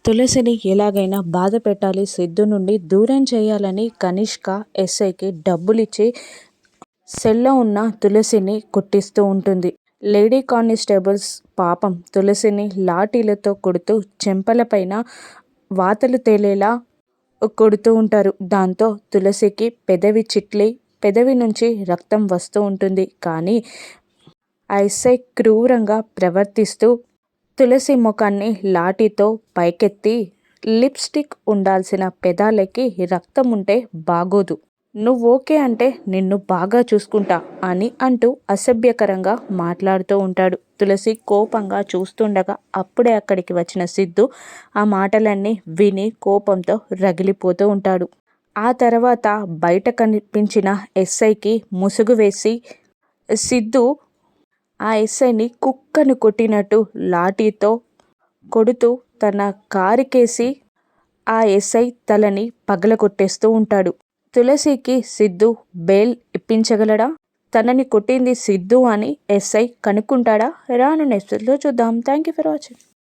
తులసిని ఎలాగైనా బాధ పెట్టాలి, సిద్ధు నుండి దూరం చేయాలని కనిష్క ఎస్ఐకి డబ్బులిచ్చి సెల్లో ఉన్న తులసిని కొట్టిస్తూ ఉంటుంది. లేడీ కానిస్టేబుల్స్ పాపం తులసిని లాఠీలతో కొడుతూ చెంపలపైన వాతలు తేలేలా కొడుతూ ఉంటారు. దాంతో తులసికి పెదవి చిట్లి పెదవి నుంచి రక్తం వస్తూ ఉంటుంది. కానీ ఆ ఎస్ఐ క్రూరంగా ప్రవర్తిస్తూ తులసి ముఖాన్ని లాఠీతో పైకెత్తి, లిప్స్టిక్ ఉండాల్సిన పెదాలకి రక్తం ఉంటే బాగోదు, నువ్వు ఓకే అంటే నిన్ను బాగా చూసుకుంటా అని అంటూ అసభ్యకరంగా మాట్లాడుతూ ఉంటాడు. తులసి కోపంగా చూస్తుండగా అప్పుడే అక్కడికి వచ్చిన సిద్ధు ఆ మాటలన్నీ విని కోపంతో రగిలిపోతూ ఉంటాడు. ఆ తర్వాత బయట కనిపించిన ఎస్ఐకి ముసుగు వేసి సిద్ధు ఆ ఎస్ఐని కుక్కను కొట్టినట్టు లాఠీతో కొడుతూ తన కారుకేసి ఆ ఎస్ఐ తలని పగలగొట్టేస్తూ ఉంటాడు. తులసికి సిద్ధు బెయిల్ ఇప్పించగలడా? తనని కొట్టింది సిద్ధు అని ఎస్ఐ కనుక్కుంటాడా? రానున్న ఎపిసోడ్లో చూద్దాం. Thank you for watching.